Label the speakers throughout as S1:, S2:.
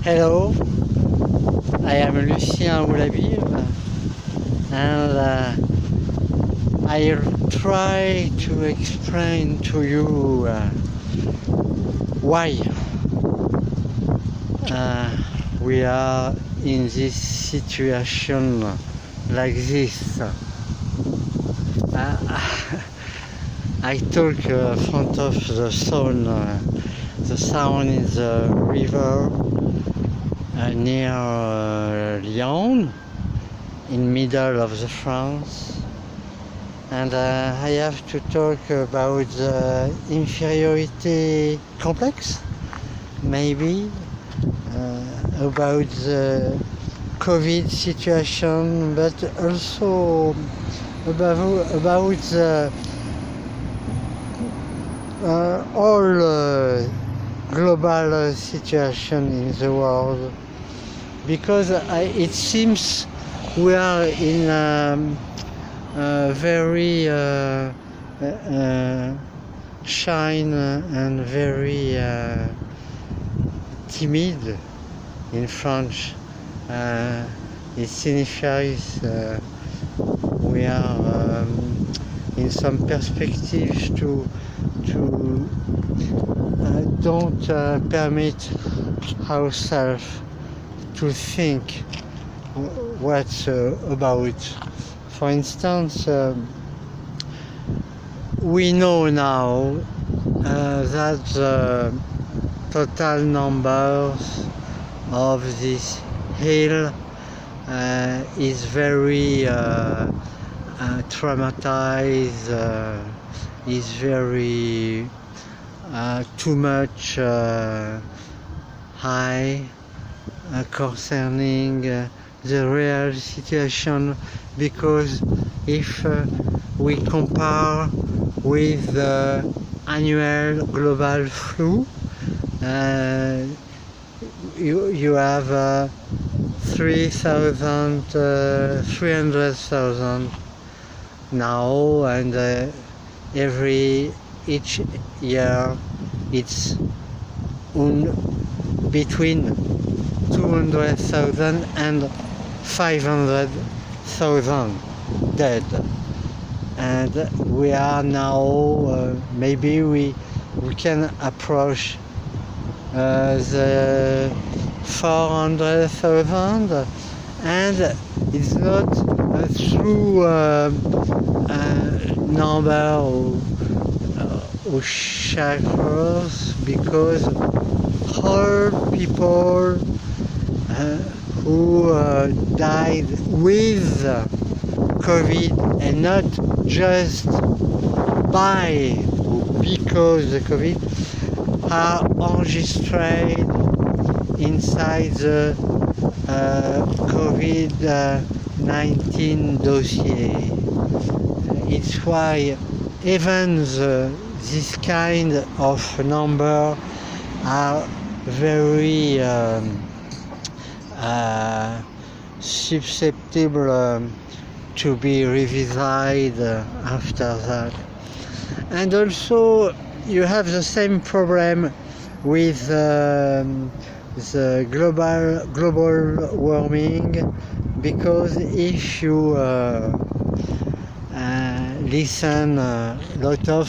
S1: Hello, I am Lucien Oulahbib, and I'll try to explain to you why we are in this situation like this. I talk in front of the sound. The sound is the river near Lyon, in middle of the France, and I have to talk about the inferiority complex, maybe about the COVID situation, but also about the all global situation in the world, because it seems we are in a very shy and very timid in French. It signifies we are in some perspectives to don't permit ourselves to think what's about. For instance, we know now that the total numbers of this hill is very traumatized, is very too much high concerning the real situation, because if we compare with the annual global flu, you have 300,000 now, and each year it's between 200,000 and 500,000 dead, and we are now maybe we can approach the 400,000, and it's not a true number of shakers, because all people who died with COVID, and not just by or because the COVID, are enregistered inside the COVID-19 dossier. It's why even this kind of number are very susceptible to be revised after that. And also you have the same problem with the global warming, because if you listen a lot of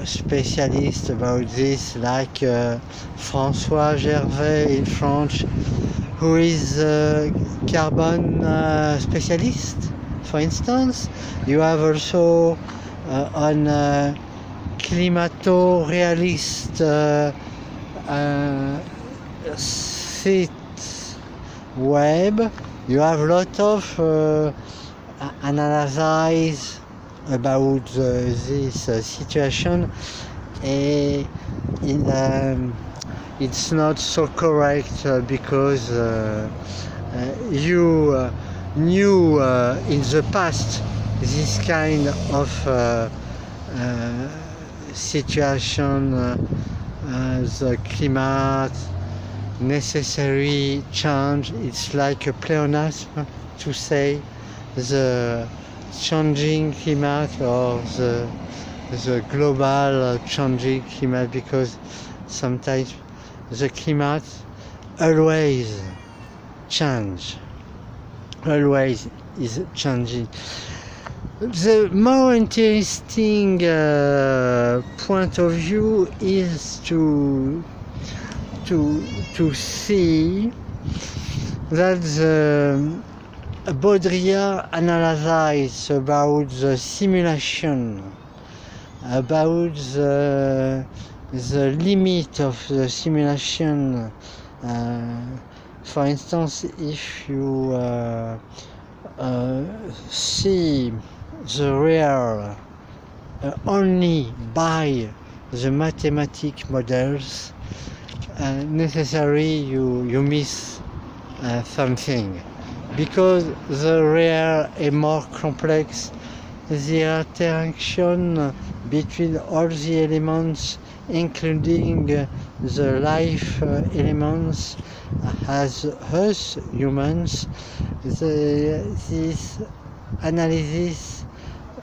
S1: specialists about this, like François Gervais in France, who is a carbon specialist, for instance. You have also on climato-realist site web, you have a lot of analysis about this situation, and it's not so correct, because you knew in the past this kind of situation, the climate necessary change. It's like a pleonasm to say the changing climate, or the global changing climate, because sometimes the climate always change, always is changing. The more interesting point of view is to see that the Baudrillard analyzes about the simulation, about the limit of the simulation. For instance, if you see the real only by the mathematical models, necessarily you miss something, because the real is more complex. The interaction between all the elements, including the life elements, as us humans, this analysis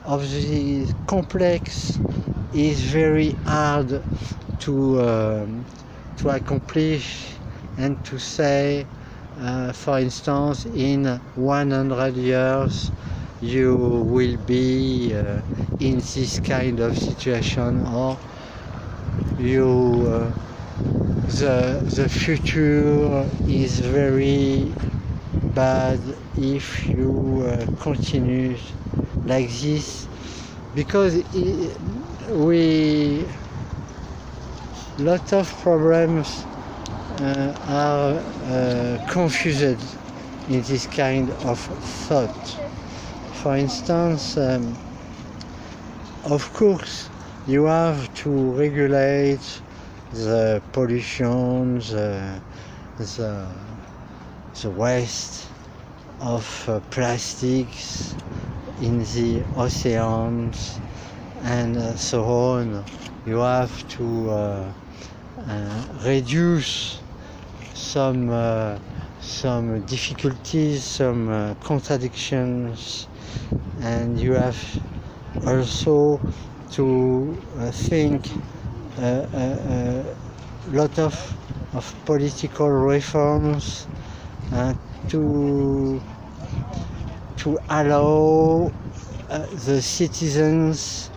S1: of the complex is very hard to accomplish, and to say, for instance, in 100 years you will be in this kind of situation, or you the future is very bad if you continue like this, because we lot of problems are confused in this kind of thought. For instance, of course, you have to regulate the pollution, the waste of plastics in the oceans, and so on. You have to reduce some difficulties, some contradictions, and you have also to think a lot of political reforms to allow the citizens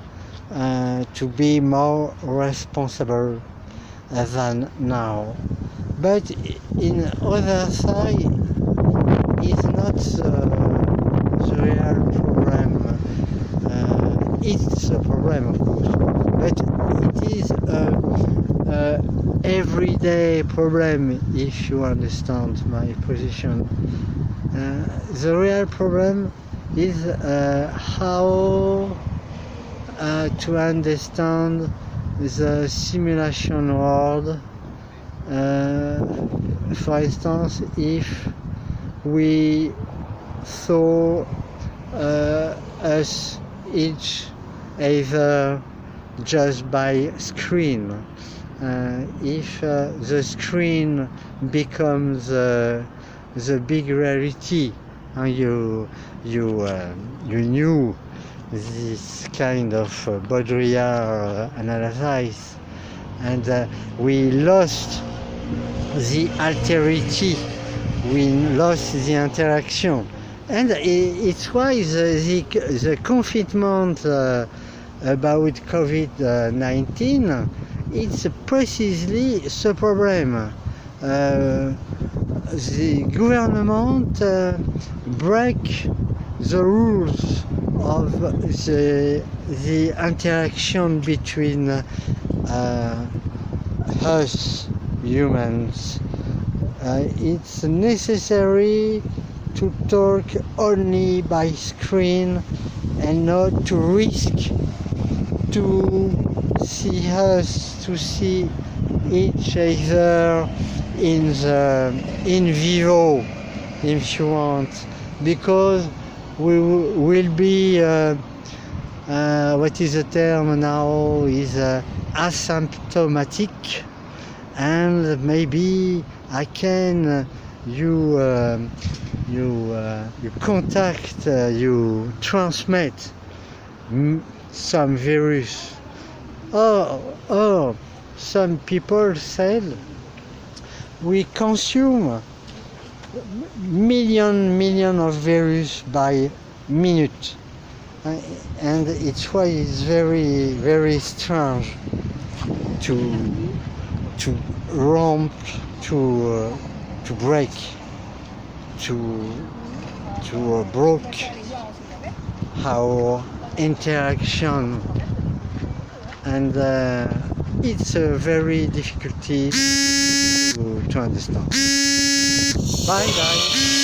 S1: to be more responsible than now. But in other side, it's not the real problem. It's a problem, of course, but it is a everyday problem, if you understand my position. The real problem is how to understand the simulation world. For instance, if we saw us each either just by screen, if the screen becomes the big reality, and you knew this kind of Baudrillard analysis, and we lost the alterity, we lost the interaction, and it's why the confinement about COVID-19, it's precisely the problem. The government break the rules of the interaction between us humans. It's necessary to talk only by screen and not to risk to see us, to see each other in vivo, if you want, because we will be what is the term now is asymptomatic, and maybe I can you contact, you transmit some virus, or some people said we consume million of virus by minute, and it's why it's very strange to romp, to break, to broke our interaction, and it's a very difficulty to understand. Bye guys.